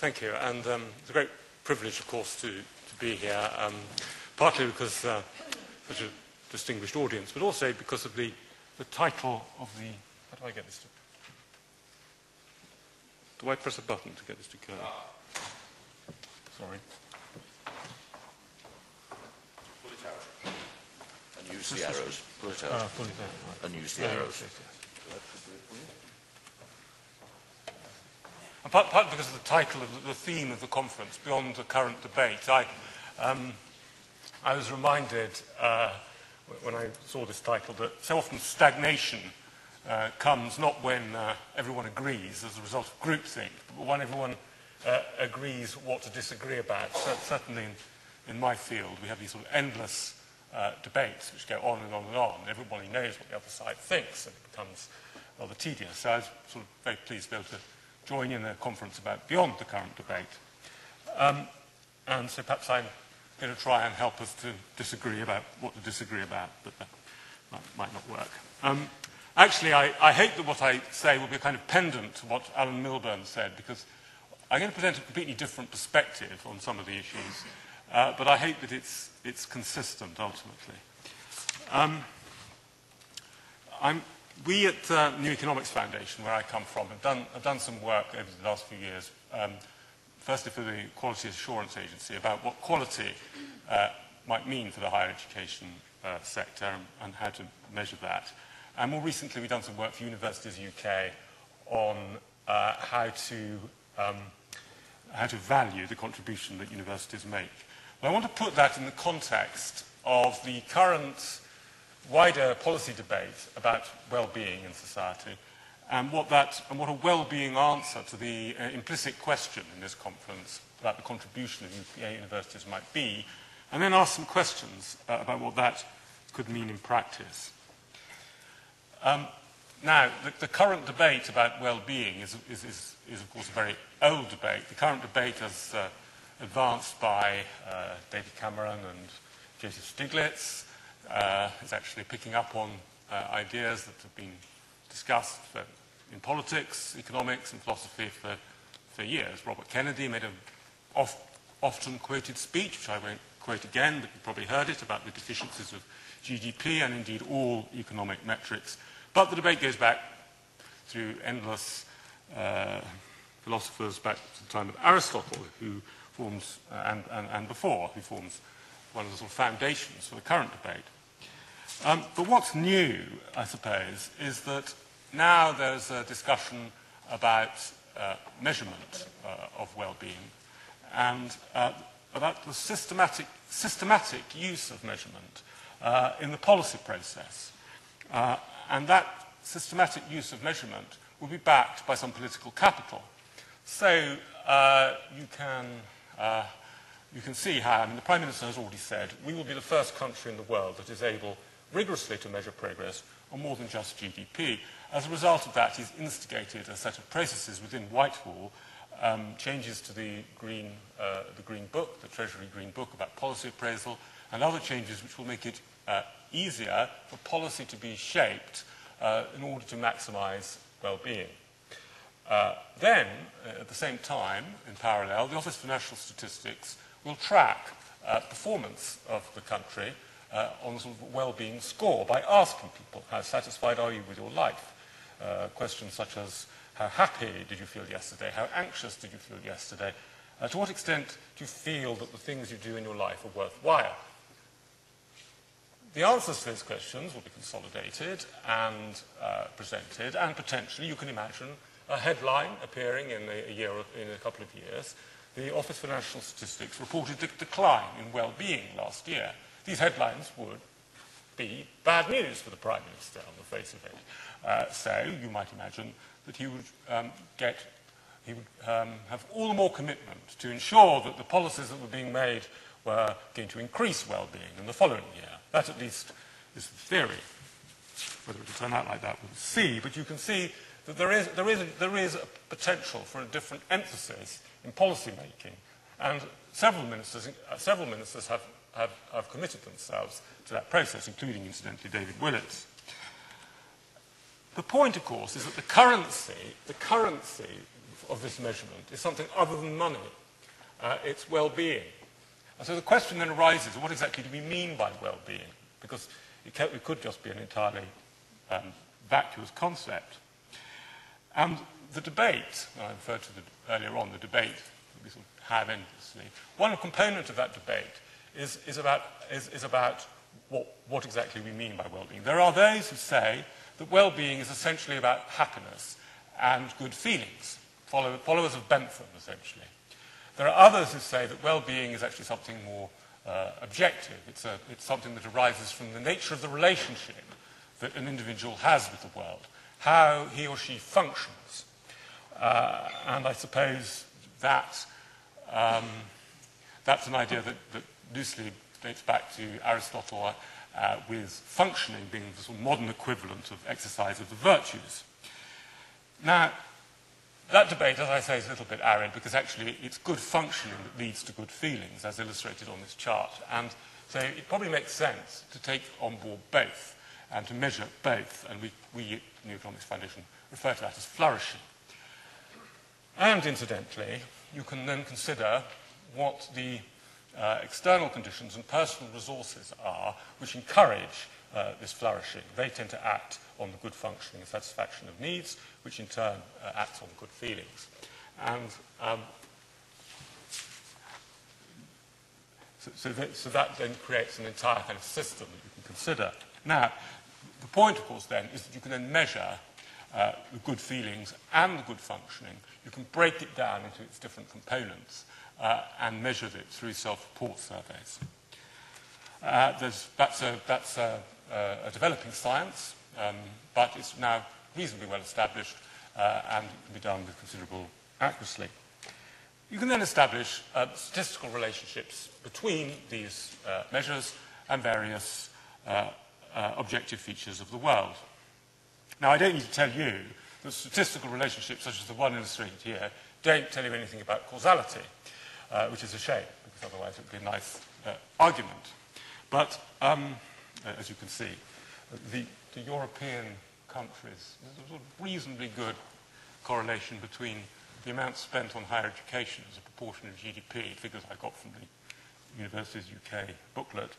Thank you, and it's a great privilege, of course, to be here, partly because such a distinguished audience, but also because of the title of the... How do I get this to... Do I press a button to get this to go? Sorry. Pull it out. And use the arrows. Pull it out. Pull it out. And use the arrows. Yes. And partly because of the title of the theme of the conference, Beyond the Current Debate, I was reminded when I saw this title that so often stagnation comes not when everyone agrees as a result of groupthink, but when everyone agrees what to disagree about. So certainly in my field, we have these sort of endless debates which go on and on and on. Everybody knows what the other side thinks, and it becomes rather tedious. So I was sort of very pleased to be able to join in a conference about Beyond the Current Debate. And so perhaps I'm going to try and help us to disagree about what to disagree about, but that might not work. Actually, I hope that what I say will be a kind of pendant to what Alan Milburn said, because I'm going to present a completely different perspective on some of the issues, but I hope that it's consistent ultimately. We at the New Economics Foundation, where I come from, have done some work over the last few years, firstly for the Quality Assurance Agency, about what quality might mean for the higher education sector and how to measure that. And more recently, we've done some work for Universities UK on how to value the contribution that universities make. But I want to put that in the context of the current wider policy debate about well-being in society, and what a well-being answer to the implicit question in this conference about the contribution of UK universities might be, and then ask some questions about what that could mean in practice. Now, the current debate about well-being is of course a very old debate. The current debate as advanced by David Cameron and Joseph Stiglitz is actually picking up on ideas that have been discussed in politics, economics and philosophy for years. Robert Kennedy made an often quoted speech, which I won't quote again, but you've probably heard it, about the deficiencies of GDP and indeed all economic metrics. But the debate goes back through endless philosophers back to the time of Aristotle, who forms, and before, who forms one of the sort of foundations for the current debate. But what's new, I suppose, is that now there's a discussion about measurement of well-being and about the systematic use of measurement in the policy process. And that systematic use of measurement will be backed by some political capital. So you can see how, I mean, the Prime Minister has already said, we will be the first country in the world that is able rigorously to measure progress on more than just GDP. As a result of that, he's instigated a set of processes within Whitehall, changes to the Green Book, the Treasury Green Book about policy appraisal, and other changes which will make it easier for policy to be shaped in order to maximise well-being. Then, at the same time, in parallel, the Office for National Statistics will track performance of the country on a sort of well-being score by asking people, how satisfied are you with your life? Questions such as, how happy did you feel yesterday? How anxious did you feel yesterday? To what extent do you feel that the things you do in your life are worthwhile? The answers to those questions will be consolidated and presented, and potentially, you can imagine, a headline appearing in a couple of years. The Office for National Statistics reported a decline in well-being last year. These headlines would be bad news for the Prime Minister on the face of it. So you might imagine that he would have all the more commitment to ensure that the policies that were being made were going to increase well-being in the following year. That at least is the theory. Whether it will turn out like that, we'll see. But you can see that there is a potential for a different emphasis in policy making, and several ministers have committed themselves to that process, including, incidentally, David Willetts. The point, of course, is that the currency of this measurement is something other than money. It's well-being. And so the question then arises, what exactly do we mean by well-being? Because it could just be an entirely vacuous concept. And the debate, I referred to earlier on, the debate that we sort of have endlessly, one component of that debate is about what exactly we mean by well-being. There are those who say that well-being is essentially about happiness and good feelings, followers of Bentham, essentially. There are others who say that well-being is actually something more objective. It's something that arises from the nature of the relationship that an individual has with the world, how he or she functions. And I suppose that's an idea that loosely dates back to Aristotle, with functioning being the sort of modern equivalent of exercise of the virtues. Now, that debate, as I say, is a little bit arid because actually it's good functioning that leads to good feelings, as illustrated on this chart. And so it probably makes sense to take on board both and to measure both. And we at New Economics Foundation refer to that as flourishing. And incidentally, you can then consider what the external conditions and personal resources are which encourage this flourishing. They tend to act on the good functioning and satisfaction of needs, which in turn acts on good feelings. And so that then creates an entire kind of system that you can consider. Now, the point, of course, then, is that you can then measure the good feelings and the good functioning. You can break it down into its different components and measure it through self-report surveys. That's a developing science, but it's now reasonably well established and can be done with considerable accuracy. You can then establish statistical relationships between these measures and various objective features of the world. Now, I don't need to tell you that statistical relationships such as the one illustrated here don't tell you anything about causality, which is a shame, because otherwise it would be a nice argument. But, as you can see, the European countries, there's a sort of reasonably good correlation between the amount spent on higher education as a proportion of GDP, figures I got from the Universities UK booklet,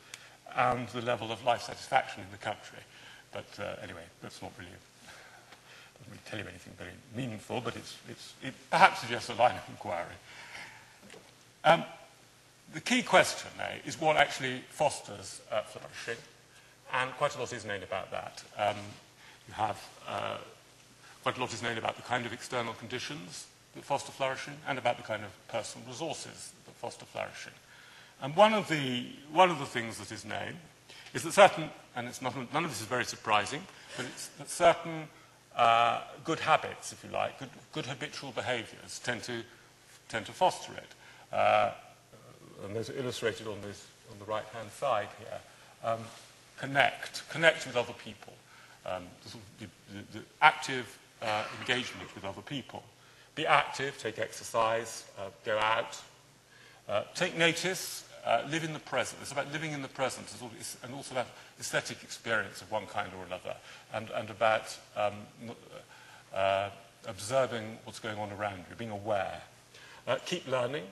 and the level of life satisfaction in the country. But anyway, that's not really, doesn't really tell you anything very meaningful, but it perhaps suggests a line of inquiry. The key question now is what actually fosters flourishing, and quite a lot is known about that. You have quite a lot is known about the kind of external conditions that foster flourishing and about the kind of personal resources that foster flourishing. And one of the things that is known is that certain, and none of this is very surprising, but it's that certain good habits, if you like, good habitual behaviours tend to foster it. And those are illustrated on the right-hand side here. Connect with other people. The active engagement with other people. Be active, take exercise, go out, take notice, live in the present. It's about living in the present, and also that aesthetic experience of one kind or another, and about observing what's going on around you, being aware. Keep learning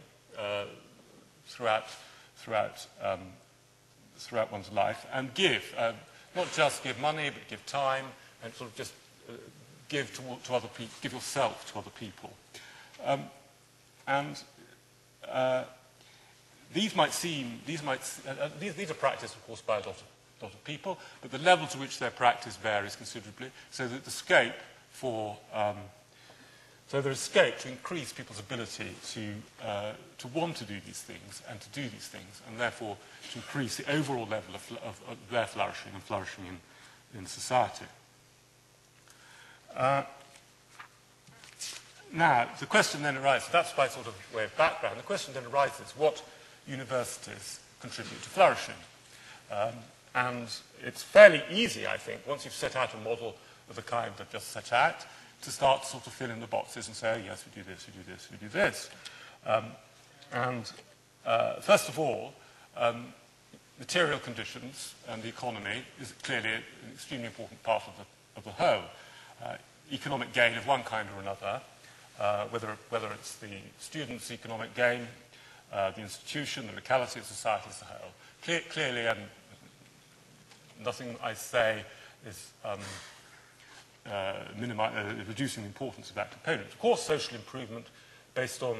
throughout one's life, and give. Not just give money, but give time, and sort of just give to other people, give yourself to other people. These are practiced, of course, by a lot of people, but the level to which they're practiced varies considerably, so that the scope for there is scope to increase people's ability to want to do these things and to do these things, and therefore to increase the overall level of their flourishing and flourishing in society. Now, the question then arises, that's by sort of way of background, the question then arises, what universities contribute to flourishing? And it's fairly easy, I think, once you've set out a model of the kind I've just set out, to start to sort of fill in the boxes and say, oh, yes, we do this, we do this, we do this. First of all, material conditions and the economy is clearly an extremely important part of the whole. Economic gain of one kind or another whether it's the student's economic gain, the institution, the locality, society as a whole. Clearly, and nothing I say is reducing the importance of that component. Of course, social improvement based on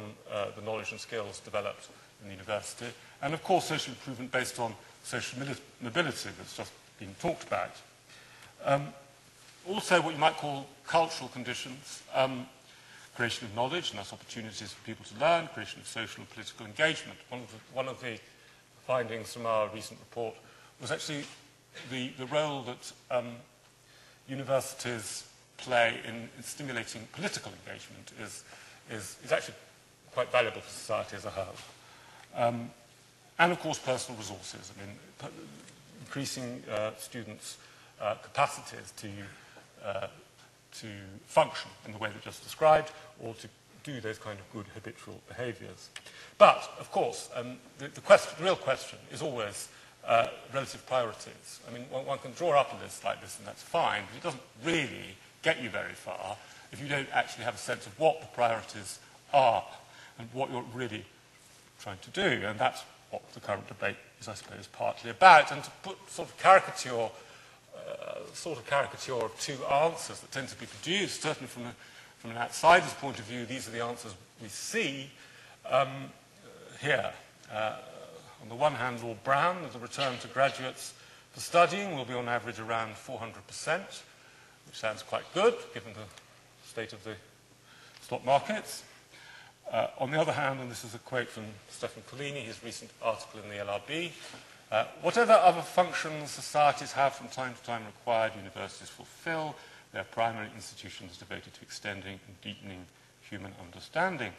the knowledge and skills developed in the university, and of course, social improvement based on social mobility that's just been talked about. Also, what you might call cultural conditions, creation of knowledge, and thus opportunities for people to learn, creation of social and political engagement. One of the findings from our recent report was actually the role that universities play in stimulating political engagement is actually quite valuable for society as a whole. And of course, personal resources. I mean, increasing students' capacities to function in the way that just described, or to do those kind of good habitual behaviours. But, of course, the real question is always relative priorities. I mean, one can draw up a list like this, and that's fine, but it doesn't really get you very far if you don't actually have a sense of what the priorities are and what you're really trying to do. And that's what the current debate is, I suppose, partly about. And to put sort of caricature of two answers that tend to be produced, certainly from an outsider's point of view, these are the answers we see here. On the one hand, Lord Brown, the return to graduates for studying will be on average around 400%, which sounds quite good, given the state of the stock markets. On the other hand, and this is a quote from Stefan Collini, his recent article in the LRB, whatever other functions societies have from time to time required, universities fulfill. Their primary institutions devoted to extending and deepening human understanding.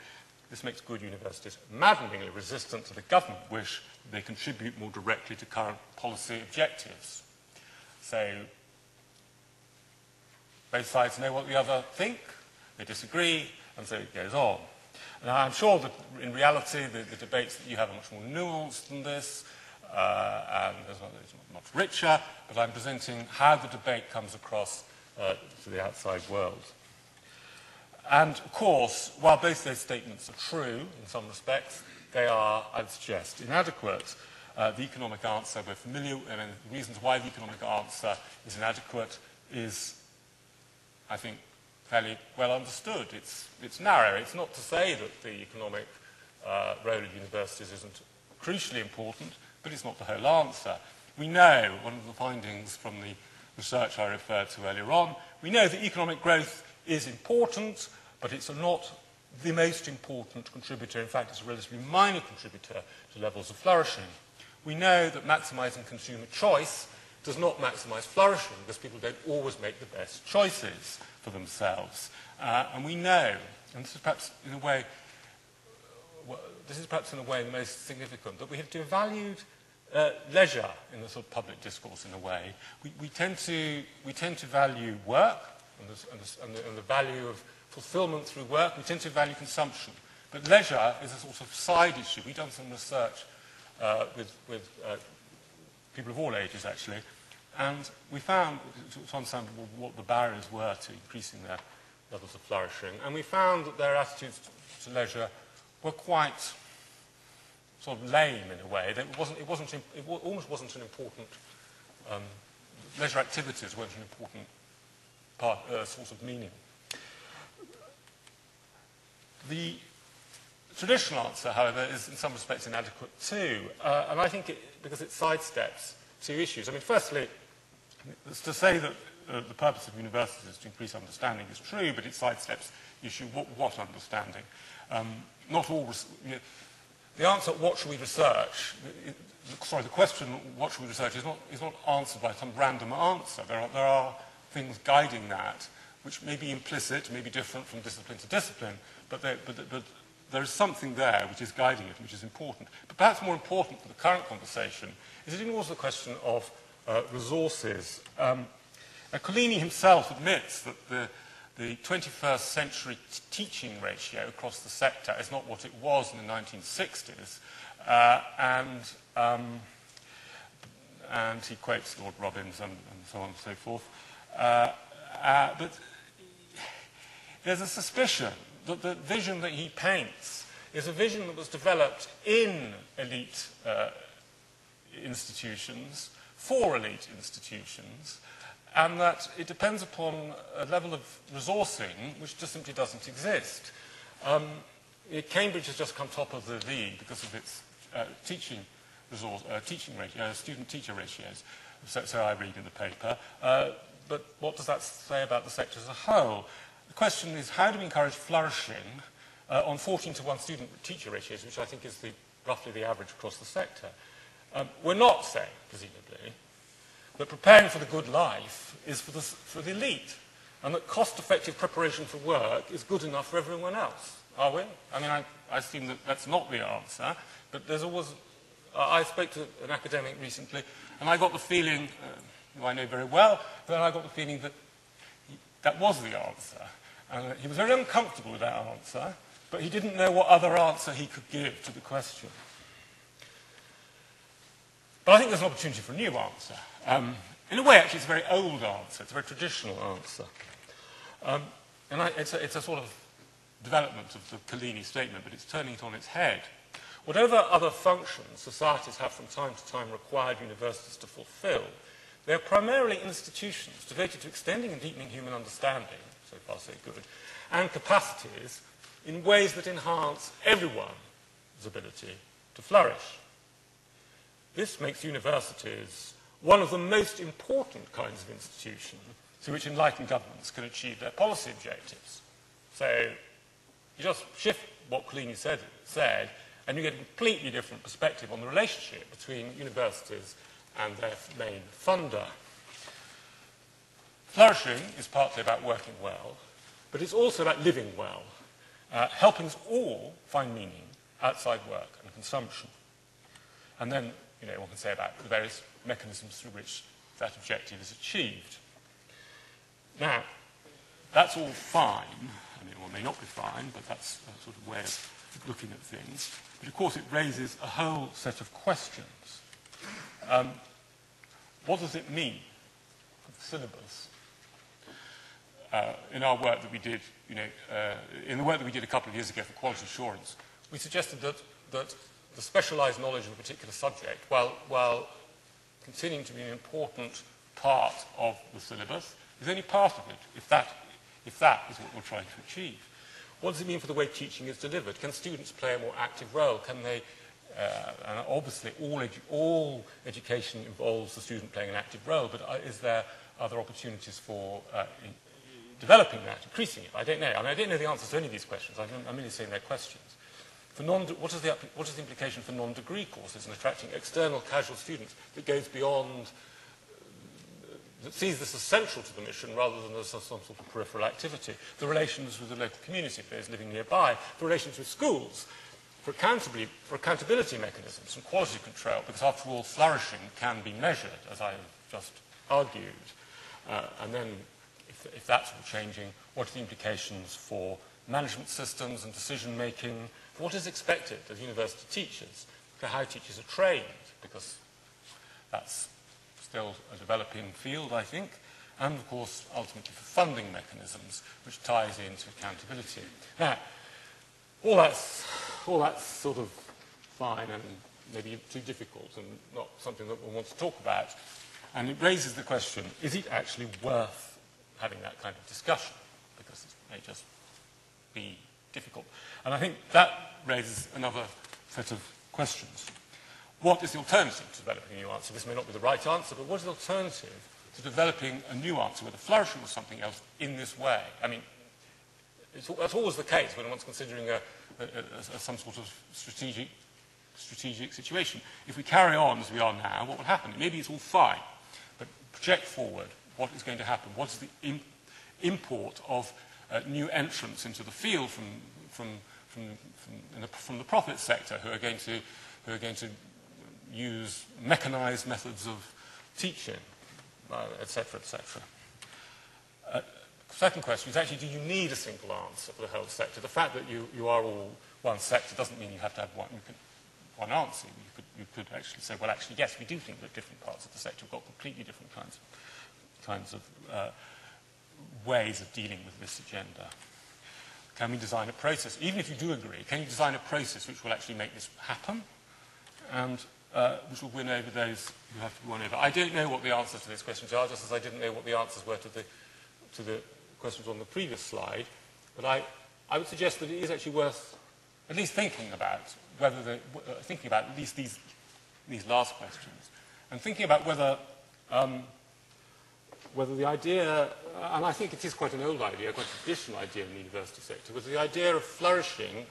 This makes good universities maddeningly resistant to the government wish that they contribute more directly to current policy objectives. So, both sides know what the other think, they disagree, and so it goes on. Now, I'm sure that in reality the debates that you have are much more nuanced than this, and it's much richer, but I'm presenting how the debate comes across to the outside world. And, of course, while both those statements are true in some respects, they are, I would suggest, inadequate. The economic answer, we're familiar, and the reasons why the economic answer is inadequate is, I think, fairly well understood. It's narrow. It's not to say that the economic role of universities isn't crucially important, but it's not the whole answer. We know, one of the findings from the research I referred to earlier on, we know that economic growth is important, but it's not the most important contributor. In fact, it's a relatively minor contributor to levels of flourishing. We know that maximising consumer choice does not maximise flourishing, because people don't always make the best choices for themselves. And we know, and this is perhaps in a way the most significant, that we have devalued leisure in the sort of public discourse in a way. We tend to value work and the value of fulfillment through work. We tend to value consumption. But leisure is a sort of side issue. We've done some research with people of all ages, actually, and we found, to understand what the barriers were to increasing their levels of flourishing, and we found that their attitudes to leisure were quite sort of lame in a way. It almost wasn't an important, leisure activities weren't an important source of meaning. The traditional answer, however, is in some respects inadequate too, and I think because it sidesteps two issues. I mean, firstly, it's to say that the purpose of universities is to increase understanding is true, but it sidesteps the issue what understanding. Not all. The answer, what should we research? The question, what should we research, is not answered by some random answer. There are things guiding that, which may be implicit, may be different from discipline to discipline, but there is something there which is guiding it, which is important. But perhaps more important for the current conversation is it involves the question of resources. Collini himself admits that the 21st century teaching ratio across the sector is not what it was in the 1960s, and he quotes Lord Robbins and so on and so forth. But there's a suspicion that the vision that he paints is a vision that was developed in elite institutions, for elite institutions, and that it depends upon a level of resourcing which just simply doesn't exist. Cambridge has just come top of the league because of its student-teacher ratios, so I read in the paper. But what does that say about the sector as a whole? The question is, how do we encourage flourishing on 14-to-1 student-teacher ratios, which I think is roughly the average across the sector? We're not saying, presumably, that preparing for the good life is for the elite, and that cost-effective preparation for work is good enough for everyone else. Are we? I mean, I assume that that's not the answer, but there's always... I spoke to an academic recently, and I got the feeling, who I know very well, but I got the feeling that that was the answer. And he was very uncomfortable with that answer, but he didn't know what other answer he could give to the question. But I think there's an opportunity for a new answer. In a way, actually, it's a very old answer. It's a very traditional answer. It's a sort of development of the Collini statement, but it's turning it on its head. Whatever other functions societies have from time to time required universities to fulfill, they are primarily institutions devoted to extending and deepening human understanding, so far so good, and capacities in ways that enhance everyone's ability to flourish. This makes universities one of the most important kinds of institutions through which enlightened governments can achieve their policy objectives. So you just shift what Collini said, and you get a completely different perspective on the relationship between universities and their main funder. Flourishing is partly about working well, but it's also about living well, helping us all find meaning outside work and consumption. And then, one can say about the various mechanisms through which that objective is achieved. Now, that's all fine. I mean, it may not be fine, but that's a sort of way of looking at things. But of course it raises a whole set of questions. What does it mean for the syllabus? In our work that we did, in the work that we did a couple of years ago for quality assurance, we suggested that the specialised knowledge of a particular subject, while continuing to be an important part of the syllabus, is only part of it, if that is what we're trying to achieve. What does it mean for the way teaching is delivered? Can students play a more active role? Can they, and obviously all education involves the student playing an active role, but is there other opportunities for developing that, increasing it? I don't know. I mean, I don't know the answers to any of these questions. I'm only saying they're questions. For what is the implication for non-degree courses and attracting external casual students that goes beyond, that sees this as central to the mission rather than as some sort of peripheral activity? The relations with the local community, those living nearby, the relations with schools, for accountability mechanisms and quality control, because after all, flourishing can be measured, as I have just argued. And then, if that's all changing, what are the implications for management systems and decision-making? What is expected of university teachers, for how teachers are trained, because that's still a developing field, I think, and of course, ultimately for funding mechanisms, which ties into accountability. Now, all that's sort of fine and maybe too difficult and not something that we want to talk about. And it raises the question, is it actually worth having that kind of discussion? Because it may just be difficult. And I think that raises another set of questions. What is the alternative to developing a new answer? This may not be the right answer, but what is the alternative to developing a new answer, whether flourishing was something else in this way? I mean, that's always the case when one's considering some sort of strategic situation. If we carry on as we are now, what will happen? Maybe it's all fine, but project forward. What is going to happen? What is the import of new entrants into the field from the profit sector who are going to use mechanized methods of teaching, etc., etc. Second question is actually, do you need a single answer for the whole sector? The fact that you are all one sector doesn't mean you have to have one answer. You could actually say, well, actually, yes, we do think that different parts of the sector have got completely different kinds of ways of dealing with this agenda. can we design a process? Even if you do agree, can you design a process which will actually make this happen and which will win over those who have to be won over? I don't know what the answers to these questions are, just as I didn't know what the answers were to the questions on the previous slide. But I would suggest that it is actually worth at least thinking about whether thinking about at least these last questions, and thinking about whether the idea, and I think it is quite an old idea, quite a traditional idea in the university sector, whether the idea of flourishing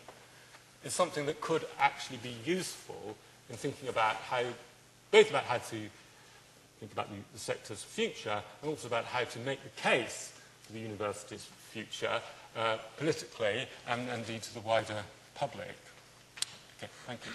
is something that could actually be useful in thinking about both about how to think about the sector's future and also about how to make the case for the university's future politically and indeed to the wider public. Okay, thank you.